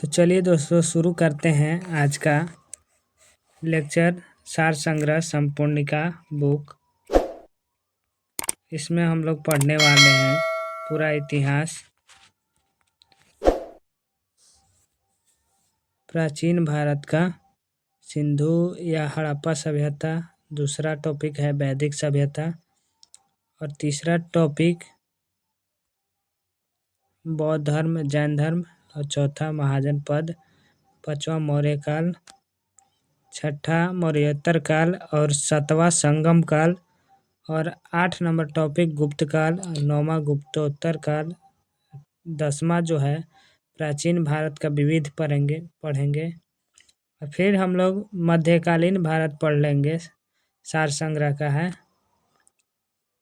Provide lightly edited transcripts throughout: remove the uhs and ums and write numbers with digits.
तो चलिए दोस्तों शुरू करते हैं आज का लेक्चर सार संग्रह संपूर्णिका बुक। इसमें हम लोग पढ़ने वाले हैं पूरा इतिहास, प्राचीन भारत का, सिंधु या हड़प्पा सभ्यता। दूसरा टॉपिक है वैदिक सभ्यता और तीसरा टॉपिक बौद्ध धर्म, जैन धर्म और चौथा महाजन पद। पांचवा मौर्य काल, छठा मौर्योत्तर काल और सातवां संगम काल और 8 नंबर टॉपिक गुप्त काल और 9वां गुप्तोत्तर काल। 10वां जो है प्राचीन भारत का विविध पढ़ेंगे और फिर हम लोग मध्यकालीन भारत पढ़ लेंगे। सार संग्रह का है,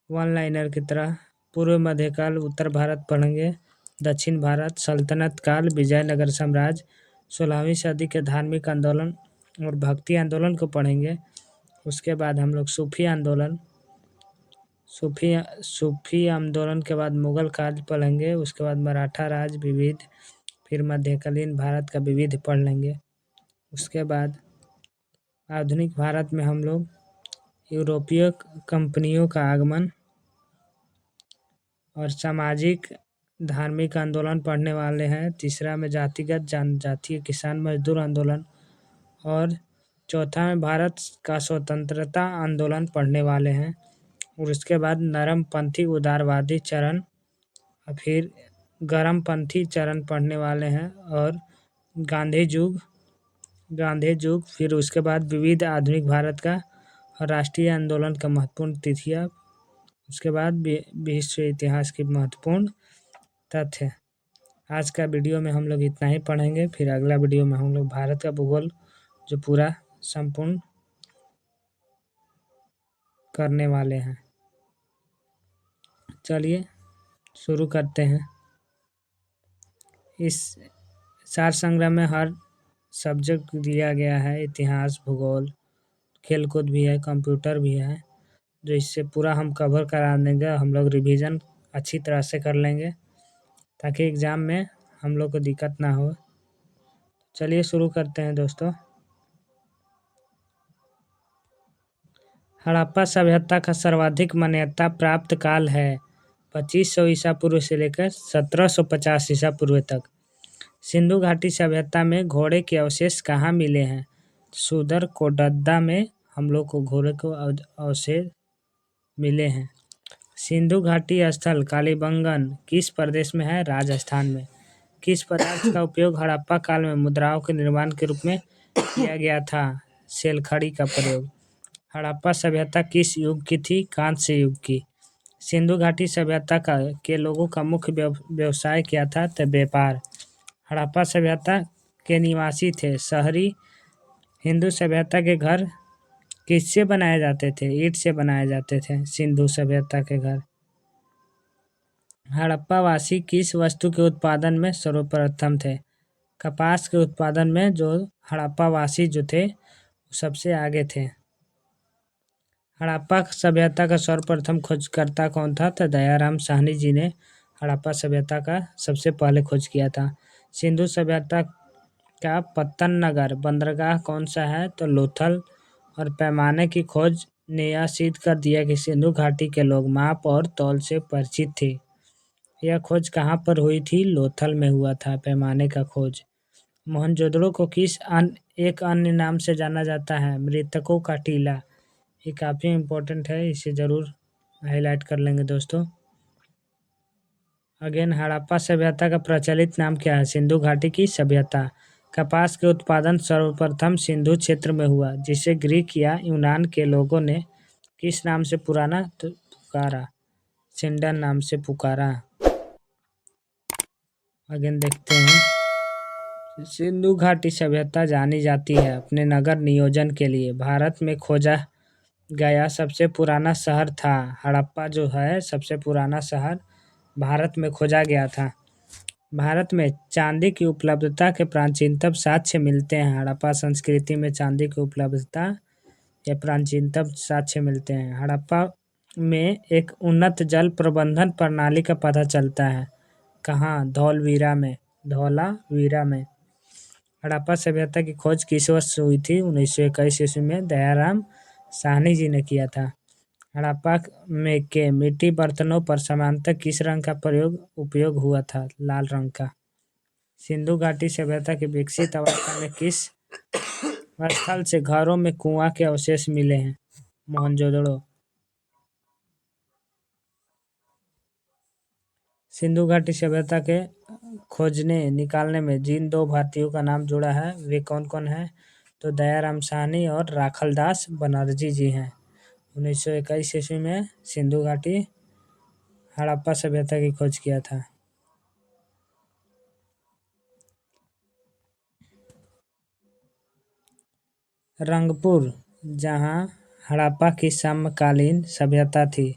वन लाइनर की तरह। पूर्व मध्यकाल उत्तर भारत पढ़ेंगे, दक्षिण भारत सल्तनत काल, विजयनगर साम्राज्य, 16वीं सदी के धार्मिक आंदोलन और भक्ति आंदोलन को पढ़ेंगे। उसके बाद हम लोग सूफी आंदोलन के बाद मुगल काल पढ़ेंगे। उसके बाद मराठा राज विविध, फिर मध्यकालीन भारत का विविध पढ़ लेंगे। उसके बाद आधुनिक भारत में हम लोग यूरोपीय कंपनियों का आगमन और सामाजिक धार्मिक आंदोलन पढ़ने वाले हैं। तीसरा में जातिगत जनजातीय किसान मजदूर आंदोलन और चौथा में भारत का स्वतंत्रता आंदोलन पढ़ने वाले हैं। और उसके बाद नरमपंथी उदारवादी चरण और फिर गरमपंथी चरण पढ़ने वाले हैं और गांधी युग, फिर उसके बाद विविध आधुनिक भारत का और राष्ट्रीय आंदोलन का महत्वपूर्ण तिथियां। उसके बाद विश्व इतिहास की महत्वपूर्ण तथ्य। आज का वीडियो में हम लोग इतना ही पढ़ेंगे, फिर अगला वीडियो में हम लोग भारत का भूगोल जो पूरा संपूर्ण करने वाले हैं। चलिए शुरू करते हैं। इस सार संग्रह में हर सब्जेक्ट दिया गया है, इतिहास, भूगोल, खेलकूद भी है, कंप्यूटर भी है, जो इससे पूरा हम कवर करा देंगे। हम लोग रिवीजन अच्छी तरह से कर लेंगे ताकि एग्ज़ाम में हम लोग को दिक्कत ना हो। चलिए शुरू करते हैं दोस्तों। हड़प्पा सभ्यता का सर्वाधिक मान्यता प्राप्त काल है 2500 ईसा पूर्व से लेकर 1750 ईसा पूर्व तक। सिंधु घाटी सभ्यता में घोड़े के अवशेष कहाँ मिले हैं? सुदर कोडद्दा में हम लोग को घोड़े को अवशेष मिले हैं। सिंधु घाटी स्थल कालीबंगन किस प्रदेश में है? राजस्थान में। किस पदार्थ का उपयोग हड़प्पा काल में मुद्राओं के निर्माण के रूप में किया गया था? सेलखड़ी का प्रयोग। हड़प्पा सभ्यता किस युग की थी? कांस्य युग की। सिंधु घाटी सभ्यता के लोगों का मुख्य व्यवसाय क्या था? तो व्यापार। हड़प्पा सभ्यता के निवासी थे शहरी। हिंदू सभ्यता के घर किससे बनाए जाते थे? ईंट से बनाए जाते थे सिंधु सभ्यता के घर। हड़प्पा वासी किस वस्तु के उत्पादन में सर्वप्रथम थे? कपास के उत्पादन में जो हड़प्पा वासी जो थे सबसे आगे थे। हड़प्पा सभ्यता का सर्वप्रथम खोजकर्ता कौन था? तो दयाराम साहनी जी ने हड़प्पा सभ्यता का सबसे पहले खोज किया था। सिंधु सभ्यता का पत्तन नगर बंदरगाह कौन सा है? तो लोथल। और पैमाने की खोज ने यह सिद्ध कर दिया कि सिंधु घाटी के लोग माप और तौल से परिचित थे। यह खोज कहाँ पर हुई थी? लोथल में हुआ था पैमाने का खोज। मोहनजोदड़ो को किस एक अन्य नाम से जाना जाता है? मृतकों का टीला। ये काफ़ी इम्पोर्टेंट है, इसे ज़रूर हाईलाइट कर लेंगे दोस्तों। अगेन हड़प्पा सभ्यता का प्रचलित नाम क्या है? सिंधु घाटी की सभ्यता। कपास के उत्पादन सर्वप्रथम सिंधु क्षेत्र में हुआ, जिसे ग्रीक या यूनान के लोगों ने किस नाम से पुकारा? सिंडन नाम से पुकारा। अगेन देखते हैं। सिंधु घाटी सभ्यता जानी जाती है अपने नगर नियोजन के लिए। भारत में खोजा गया सबसे पुराना शहर था हड़प्पा जो है सबसे पुराना शहर भारत में खोजा गया था। भारत में चांदी की उपलब्धता के प्राचीनतम साक्ष्य मिलते हैं। हड़प्पा संस्कृति में चांदी की उपलब्धता या प्राचीनतम साक्ष्य मिलते हैं। हड़प्पा में एक उन्नत जल प्रबंधन प्रणाली का पता चलता है। कहाँ? धौलावीरा में। हड़प्पा सभ्यता की खोज किस वर्ष हुई थी? 1921 ईस्वी में दयाराम साहनी जी ने किया था। हड़प्पा में के मिट्टी बर्तनों पर सामान्यतः किस रंग का उपयोग हुआ था? लाल रंग का। सिंधु घाटी सभ्यता की विकसित अवस्था में किस स्थल से घरों में कुआं के अवशेष मिले हैं? मोहनजोदड़ो। सिंधु घाटी सभ्यता के खोजने निकालने में जिन दो भारतीयों का नाम जुड़ा है वे कौन कौन है? तो दयाराम साहनी और राखलदास बनर्जी जी हैं। 1921 ईस्वी में सिंधु घाटी हड़प्पा सभ्यता की खोज किया था। रंगपुर, जहाँ हड़प्पा की समकालीन सभ्यता थी,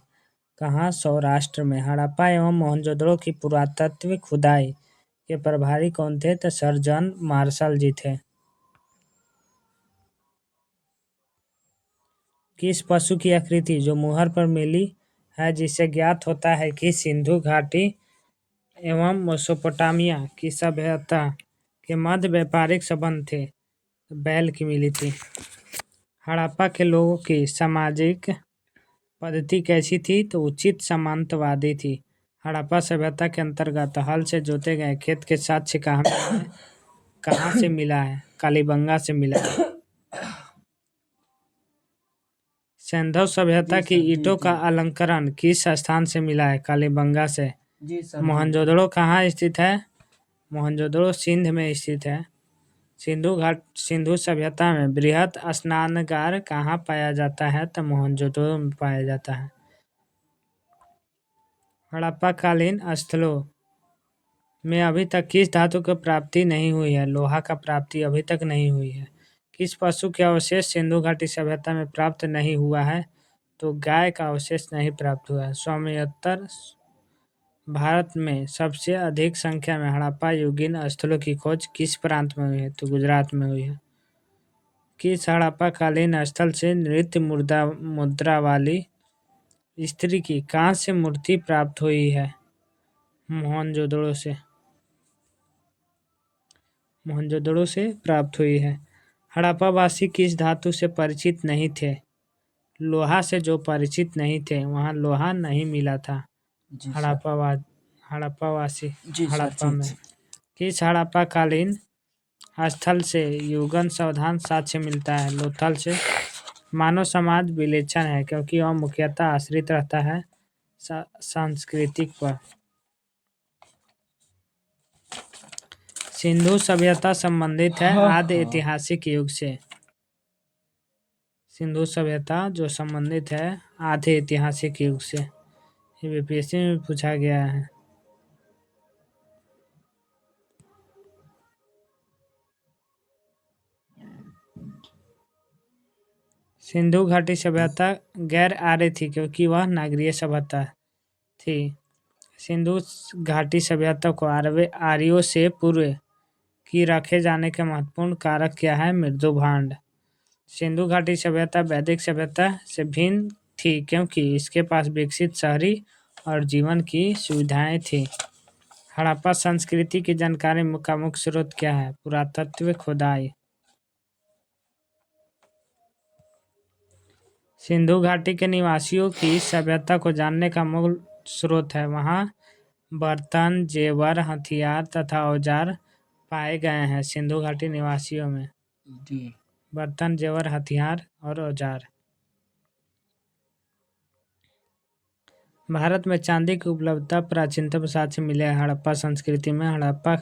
कहाँ? सौराष्ट्र में। हड़प्पा एवं मोहनजोदड़ो की पुरातत्व खुदाई के प्रभारी कौन थे? तो सर जॉन मार्शल जी थे। किस पशु की आकृति जो मुहर पर मिली है जिससे ज्ञात होता है कि सिंधु घाटी एवं मेसोपोटामिया की सभ्यता के मध्य व्यापारिक संबंध थे? बैल की मिली थी। हड़प्पा के लोगों की सामाजिक पद्धति कैसी थी? तो उचित सामंतवादी थी। हड़प्पा सभ्यता के अंतर्गत हल से जोते गए खेत के साक्ष्य कहाँ मिला है? कहाँ से मिला है? कालीबंगा से मिला है। सैंधव सभ्यता की ईंटों का अलंकरण किस स्थान से मिला है? कालीबंगा से। मोहनजोदड़ो कहाँ स्थित है? मोहनजोदड़ो सिंध में स्थित है। सिंधु सभ्यता में बृहत स्नानागार कहाँ पाया जाता है? तो मोहनजोदड़ो में पाया जाता है। हड़प्पा कालीन स्थलों में अभी तक किस धातु की प्राप्ति नहीं हुई है? लोहा का प्राप्ति अभी तक नहीं हुई है। किस पशु के अवशेष सिंधु घाटी सभ्यता में प्राप्त नहीं हुआ है? तो गाय का अवशेष नहीं प्राप्त हुआ है। स्वायत्तर भारत में सबसे अधिक संख्या में हड़प्पा युगीन स्थलों की खोज किस प्रांत में हुई है? तो गुजरात में हुई है। किस हड़प्पा कालीन स्थल से नृत्य मुद्रा वाली स्त्री की कांस्य मूर्ति प्राप्त हुई है? मोहनजोदड़ो से प्राप्त हुई है। हड़प्पावासी किस धातु से परिचित नहीं थे? लोहा से जो परिचित नहीं थे वहाँ लोहा नहीं मिला था। हड़प्पावासी हड़प्पा में। किस हड़प्पा कालीन स्थल से युगन सावधान साक्ष्य मिलता है? लोथल से। मानव समाज विलक्षण है क्योंकि वह मुख्यतः आश्रित रहता है सांस्कृतिक पर। सिंधु सभ्यता संबंधित है आदि ऐतिहासिक युग से। सिंधु सभ्यता जो संबंधित है आधे ऐतिहासिक युग से। ये बीपीएससी में पूछा गया है। सिंधु घाटी सभ्यता गैर आर्य थी क्योंकि वह नागरीय सभ्यता थी। सिंधु घाटी सभ्यता को आर्यों से पूर्व की रखे जाने के महत्वपूर्ण कारक क्या है? मृदु भांड। सिंधु घाटी सभ्यता वैदिक सभ्यता से भिन्न थी क्योंकि इसके पास विकसित शहरी और जीवन की सुविधाएं थी। हड़प्पा संस्कृति की जानकारी का मुख्य स्रोत क्या है? पुरातत्व खुदाई। सिंधु घाटी के निवासियों की सभ्यता को जानने का मूल स्रोत है वहाँ बर्तन, जेवर, हथियार तथा औजार पाए गए हैं। सिंधु घाटी निवासियों में बर्तन, जेवर, हथियार और औजार। भारत में चांदी की उपलब्धता प्राचीनतम साक्ष्य मिले हैं हड़प्पा संस्कृति में। हड़प्पा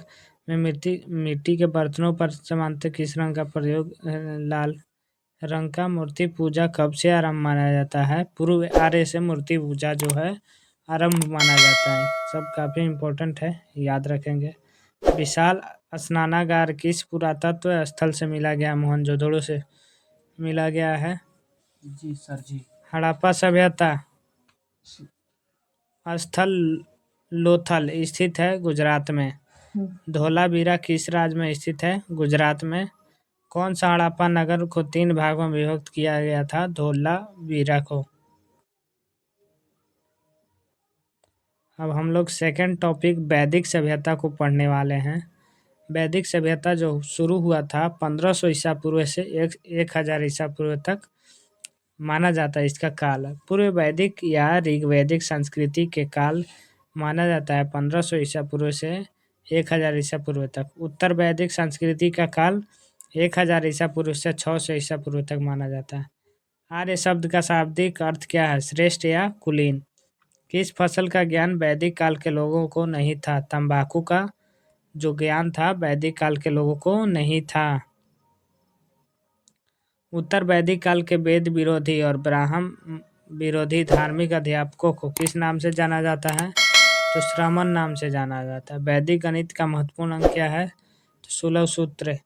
में मिट्टी के बर्तनों पर सामान्यतः किस रंग का प्रयोग? लाल रंग का। मूर्ति पूजा कब से आरंभ माना जाता है? पूर्व आर्य से मूर्ति पूजा जो है आरंभ माना जाता है। सब काफ़ी इम्पोर्टेंट है, याद रखेंगे। विशाल स्नानागार किस पुरातत्व स्थल से मिला गया? मोहनजोदड़ो से मिला गया है। जी सर जी। हड़प्पा सभ्यता स्थल लोथल स्थित है गुजरात में। धोलावीरा किस राज्य में स्थित है? गुजरात में। कौन सा हड़प्पा नगर को 3 भागों में विभक्त किया गया था? धोलावीरा को। अब हम लोग सेकंड टॉपिक वैदिक सभ्यता को पढ़ने वाले हैं। वैदिक सभ्यता जो शुरू हुआ था 1500 ईसा पूर्व से 1000 ईसा पूर्व तक माना जाता है इसका काल। पूर्व वैदिक या ऋग्वैदिक संस्कृति के काल माना जाता है 1500 ईसा पूर्व से 1000 ईसा पूर्व तक। उत्तर वैदिक संस्कृति का काल 1000 ईसा पूर्व से 600 ईसा पूर्व तक माना जाता है। आर्य शब्द का शाब्दिक अर्थ क्या है? श्रेष्ठ या कुलीन। किस फसल का ज्ञान वैदिक काल के लोगों को नहीं था? तंबाकू का जो ज्ञान था वैदिक काल के लोगों को नहीं था। उत्तर वैदिक काल के वेद विरोधी और ब्राह्मण विरोधी धार्मिक अध्यापकों को किस नाम से जाना जाता है? तो श्रमण नाम से जाना जाता है। वैदिक गणित का महत्वपूर्ण अंग क्या है? तो 16 सूत्र।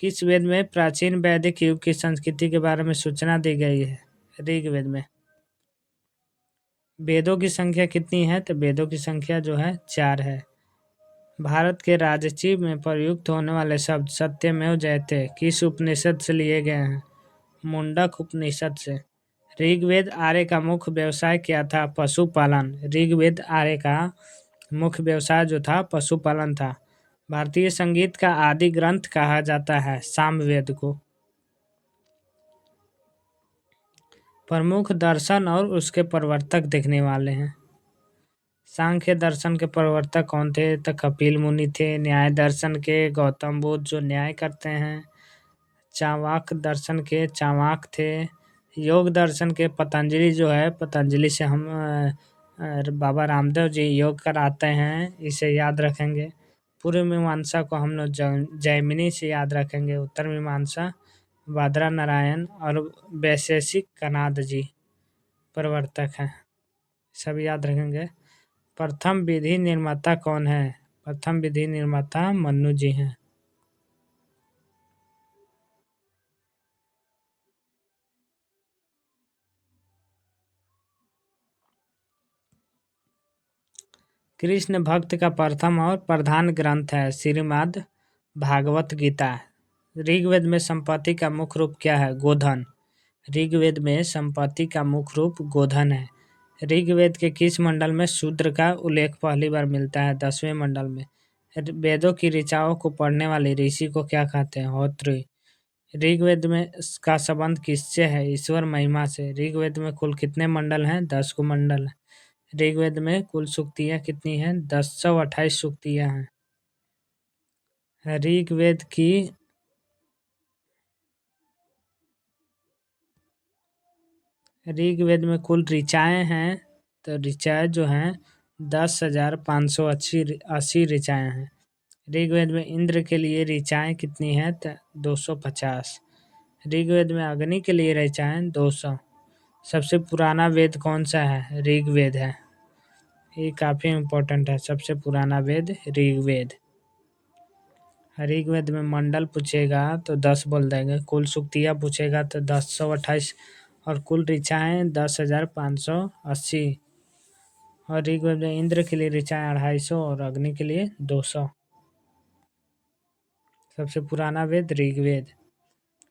किस वेद में प्राचीन वैदिक युग की संस्कृति के बारे में सूचना दी गई है? ऋग्वेद में। वेदों की संख्या कितनी है? तो वेदों की संख्या जो है 4 है। भारत के राजची में प्रयुक्त होने वाले शब्द सत्यमेव जयते किस उपनिषद से लिए गए हैं? मुंडक उपनिषद से। ऋग्वेद आर्य का मुख्य व्यवसाय क्या था? पशुपालन। ऋग्वेद आर्य का मुख्य व्यवसाय जो था पशुपालन था। भारतीय संगीत का आदि ग्रंथ कहा जाता है सामवेद को। प्रमुख दर्शन और उसके प्रवर्तक देखने वाले हैं। सांख्य दर्शन के प्रवर्तक कौन थे? तो कपिल मुनि थे। न्याय दर्शन के गौतम बुद्ध जो न्याय करते हैं। चावाक दर्शन के चावाक थे। योग दर्शन के पतंजलि जो है पतंजलि से हम बाबा रामदेव जी योग कराते हैं, इसे याद रखेंगे। पूर्व मीमांसा को हम लोग जैमिनी से याद रखेंगे। उत्तर मीमांसा बादरा नारायण और वैशेषिक कनाद जी प्रवर्तक हैं, सब याद रखेंगे। प्रथम विधि निर्माता कौन है? प्रथम विधि निर्माता मनु जी हैं। कृष्ण भक्त का प्रथम और प्रधान ग्रंथ है श्रीमद् भागवत गीता। ऋग्वेद में संपत्ति का मुख्य रूप क्या है? गोधन। ऋग्वेद में संपत्ति का मुख्य रूप गोधन है। ऋग्वेद के किस मंडल में शूद्र का उल्लेख पहली बार मिलता है? 10वें मंडल में। वेदों की ऋचाओं को पढ़ने वाले ऋषि को क्या कहते हैं? होत्री। ऋग्वेद में का संबंध किससे है? ईश्वर महिमा से। ऋग्वेद में कुल कितने मंडल हैं? 10 को मंडल है। ऋग्वेद में कुल सूक्तियाँ कितनी हैं? 1028 सूक्तियाँ हैं। ऋग्वेद की ऋग्वेद में कुल ऋचाएँ हैं, तो ऋचाएँ जो हैं 10,580 ऋचाएँ हैं। ऋग्वेद में इंद्र के लिए ऋचाएँ कितनी हैं? तो 250। ऋग्वेद में अग्नि के लिए ऋचाएँ 200। सबसे पुराना वेद कौन सा है? ऋग्वेद है। ये काफ़ी इम्पोर्टेंट है। सबसे पुराना वेद ऋग्वेद। ऋग्वेद में मंडल पूछेगा तो 10 बोल देंगे। कुल सूक्तियाँ पूछेगा तो 1028 और कुल ऋचाएँ 10,580। और ऋग्वेद में इंद्र के लिए ऋचाएँ 250 और अग्नि के लिए 200। सबसे पुराना वेद ऋग्वेद।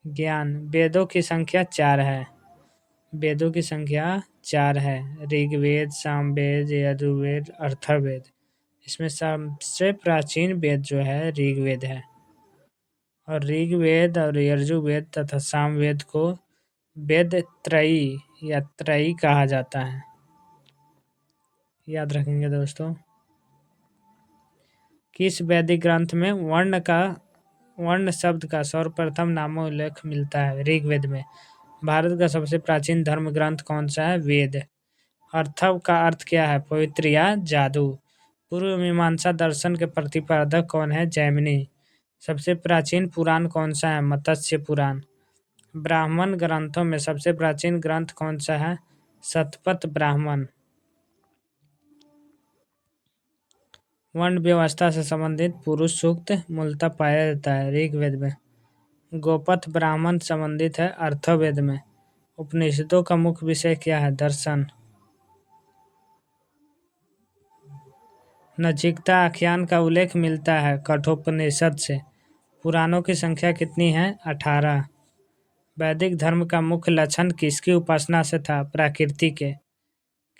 ज्ञान। वेदों की संख्या 4 है। वेदों की संख्या 4 है। ऋग्वेद, सामवेद, यजुर्वेद, अथर्ववेद। इसमें सबसे प्राचीन वेद जो है ऋग्वेद है। और ऋग्वेद और यजुर्वेद तथा सामवेद को वेद त्रयी या त्रयी कहा जाता है। याद रखेंगे दोस्तों। किस वैदिक ग्रंथ में वर्ण शब्द का सर्वप्रथम नामोल्लेख मिलता है? ऋग्वेद में। भारत का सबसे प्राचीन धर्म ग्रंथ कौन सा है? वेद। अर्थव का अर्थ क्या है? पवित्र या जादू। पूर्व मीमांसा दर्शन के प्रतिपादक कौन है? जैमिनी। सबसे प्राचीन पुराण कौन सा है? मत्स्य पुराण। ब्राह्मण ग्रंथों में सबसे प्राचीन ग्रंथ कौन सा है? शतपथ ब्राह्मण। वर्ण व्यवस्था से संबंधित पुरुष सूक्त मूलतः पाया जाता है ऋग्वेद में। गोपथ ब्राह्मण संबंधित है अथर्ववेद में। उपनिषदों का मुख्य विषय क्या है? दर्शन। नचिकेता आख्यान का उल्लेख मिलता है कठोपनिषद से। पुराणों की संख्या कितनी है? 18। वैदिक धर्म का मुख्य लक्षण किसकी उपासना से था? प्रकृति के।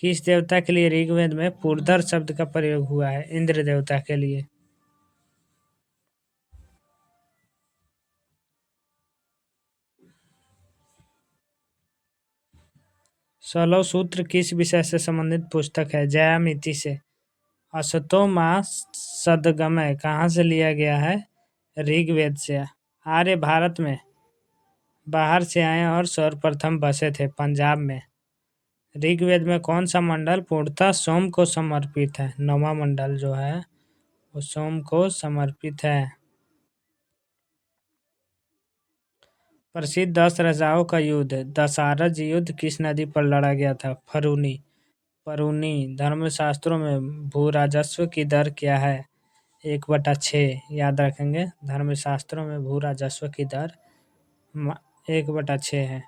किस देवता के लिए ऋग्वेद में पुरंदर शब्द का प्रयोग हुआ है? इंद्र देवता के लिए। 16 सूत्र किस विषय से संबंधित पुस्तक है? ज्यामिति से। असतो मा सद्गमय कहाँ से लिया गया है? ऋग्वेद से। आर्य भारत में बाहर से आए और सर्वप्रथम बसे थे पंजाब में। ऋग्वेद में कौन सा मंडल पूर्णतः सोम को समर्पित है? 9वां मंडल जो है वो सोम को समर्पित है। प्रसिद्ध 10 राजाओं का युद्ध दशारथ युद्ध किस नदी पर लड़ा गया था? फरूनी। परूनी। धर्मशास्त्रों में भू राजस्व की दर क्या है? 1/6। याद रखेंगे, धर्मशास्त्रों में भू राजस्व की दर 1/6 है।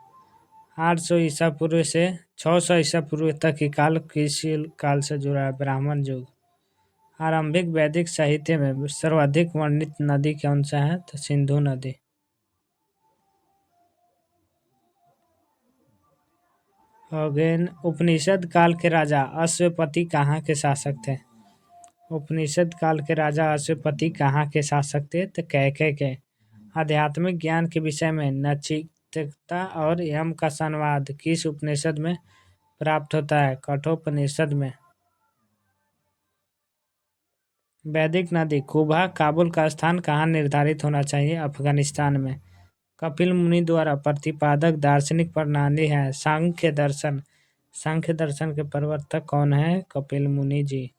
800 ईसा पूर्व से 600 ईसा पूर्व तक की काल किस काल से जुड़ा है? ब्राह्मण युग। आरंभिक वैदिक साहित्य में सर्वाधिक वर्णित नदी कौन सा है? तो सिंधु नदी। अगेन, उपनिषद काल के राजा अश्वपति कहाँ के शासक थे? उपनिषद काल के राजा अश्वपति कहाँ के शासक थे? तो कैकेय के। आध्यात्मिक ज्ञान के विषय में नचिकेता और यम का संवाद किस उपनिषद में प्राप्त होता है? कठोपनिषद में। वैदिक नदी कुबा काबुल का स्थान कहाँ निर्धारित होना चाहिए? अफगानिस्तान में। कपिल मुनि द्वारा प्रतिपादक दार्शनिक प्रणाली है सांख्य दर्शन। सांख्य दर्शन के प्रवर्तक कौन है? कपिल मुनि जी।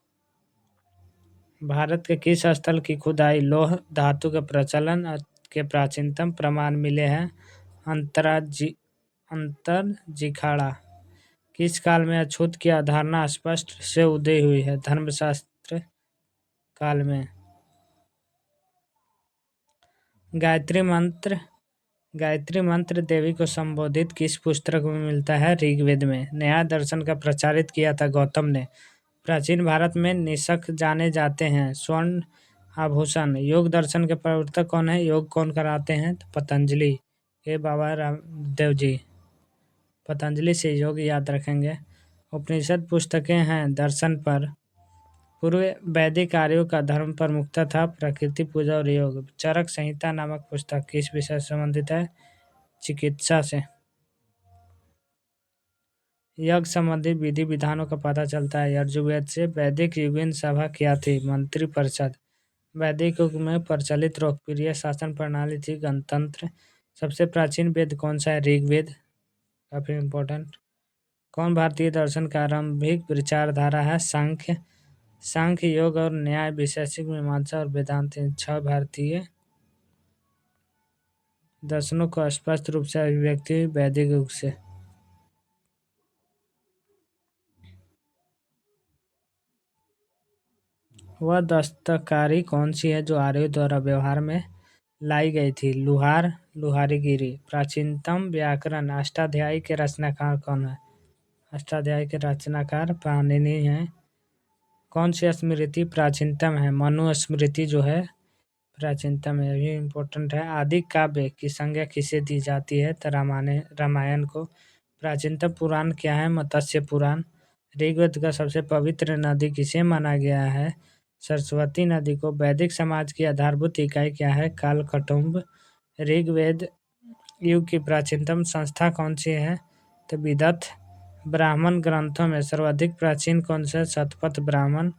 भारत के किस स्थल की खुदाई लौह धातु के प्रचलन के प्राचीनतम प्रमाण मिले हैं? अंतरजिखाड़ा। किस काल में अछूत की अवधारणा स्पष्ट से उदय हुई है? धर्मशास्त्र काल में। गायत्री मंत्र देवी को संबोधित किस पुस्तक में मिलता है? ऋग्वेद में। न्याय दर्शन का प्रचारित किया था गौतम ने। प्राचीन भारत में निषक जाने जाते हैं स्वर्ण आभूषण। योग दर्शन के प्रवर्तक कौन है? योग कौन कराते हैं? तो पतंजलि के बाबा रामदेव जी। पतंजलि से योग याद रखेंगे। उपनिषद पुस्तकें हैं दर्शन पर। पूर्व वैदिक आर्यों का धर्म प्रमुखता था प्रकृति पूजा और योग। चरक संहिता नामक पुस्तक किस विषय से संबंधित है? चिकित्सा से। यज्ञ संबंधी विधि विधानों का पता चलता है यजुर्वेद से। वैदिक युगीन सभा क्या थी? मंत्री परिषद। वैदिक युग में प्रचलित लोकप्रिय शासन प्रणाली थी गणतंत्र। सबसे प्राचीन वेद कौन सा है? ऋग्वेद। काफी इम्पोर्टेंट। कौन भारतीय दर्शन का आरंभिक विचारधारा है? सांख्य। सांख्य, योग और न्याय, वैशेषिक मीमांसा और वेदांत, इन 6 भारतीय दर्शनों को स्पष्ट रूप से अभिव्यक्ति हुई वैदिक युग से। वह दस्तकारी कौन सी है जो आर्यों द्वारा व्यवहार में लाई गई थी? लुहार, लुहारीगिरी। प्राचीनतम व्याकरण अष्टाध्यायी के रचनाकार कौन है? अष्टाध्यायी के रचनाकार पाणिनि हैं। कौन सी स्मृति प्राचीनतम है? मनुस्मृति जो है प्राचीनतम है, भी इम्पोर्टेंट है। आदि काव्य की संज्ञा किसे दी जाती है? तो रामायण को। प्राचीनतम पुराण क्या है? मत्स्य पुराण। ऋग्वेद का सबसे पवित्र नदी किसे माना गया है? सरस्वती नदी को। वैदिक समाज की आधारभूत इकाई क्या है? कालकौटुंब। ऋग्वेद युग की प्राचीनतम संस्था कौन सी है? तो विदथ। ब्राह्मण ग्रंथों में सर्वाधिक प्राचीन कौन सा? शतपथ ब्राह्मण।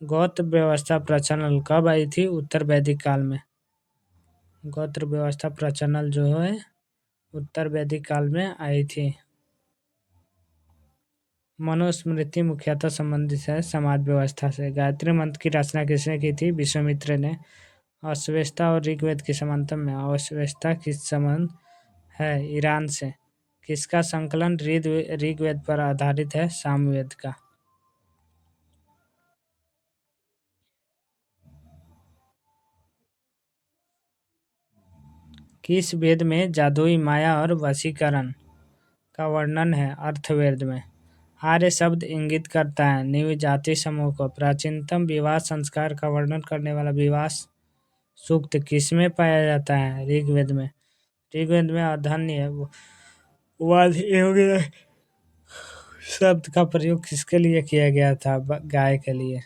गोत्र व्यवस्था प्रचलन कब आई थी? उत्तर वैदिक काल में। गोत्र व्यवस्था प्रचलन जो है उत्तर वैदिक काल में आई थी। मनुस्मृति मुख्यतः संबंधित है समाज व्यवस्था से। गायत्री मंत्र की रचना किसने की थी? विश्वामित्र ने। अश्वेता और ऋग्वेद के समांतर में अश्वेता किस संबंध है? ईरान से। किसका संकलन ऋग्वेद पर आधारित है? सामवेद का। किस वेद में जादुई माया और वशीकरण का वर्णन है? अर्थवेद में। आर्य शब्द इंगित करता है निविजाति समूह को। प्राचीनतम विवाह संस्कार का वर्णन करने वाला विवाह सूक्त किसमें पाया जाता है? ऋग्वेद में। ऋग्वेद में अधन्य वाद एवं शब्द का प्रयोग किसके लिए किया गया था? गाय के लिए।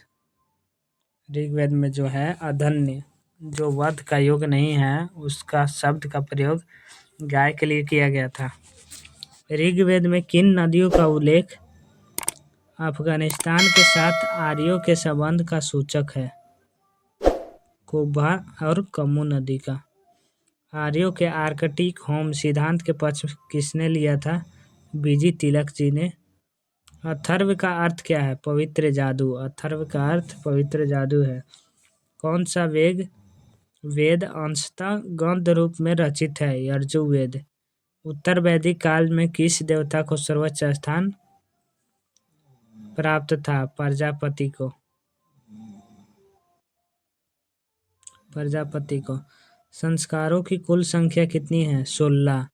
ऋग्वेद में जो है अधन्य, जो वध का योग नहीं है, उसका शब्द का प्रयोग गाय के लिए किया गया था। ऋग्वेद में किन नदियों का उल्लेख अफगानिस्तान के साथ आर्यों के संबंध का सूचक है? कुब्बा और कम्मू नदी का। आर्यों के आर्कटिक होम सिद्धांत के पक्ष किसने लिया था? बीजी तिलक जी ने। अथर्व का अर्थ क्या है? पवित्र जादू। अथर्व का अर्थ पवित्र जादू है। कौन सा वेद अंशतः गद्य रूप में रचित है? यजुर्वेद। उत्तर वैदिक काल में किस देवता को सर्वोच्च स्थान प्राप्त था? प्रजापति को। संस्कारों की कुल संख्या कितनी है? 16।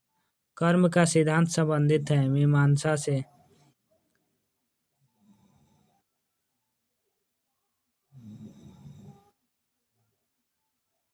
कर्म का सिद्धांत संबंधित है मीमांसा से।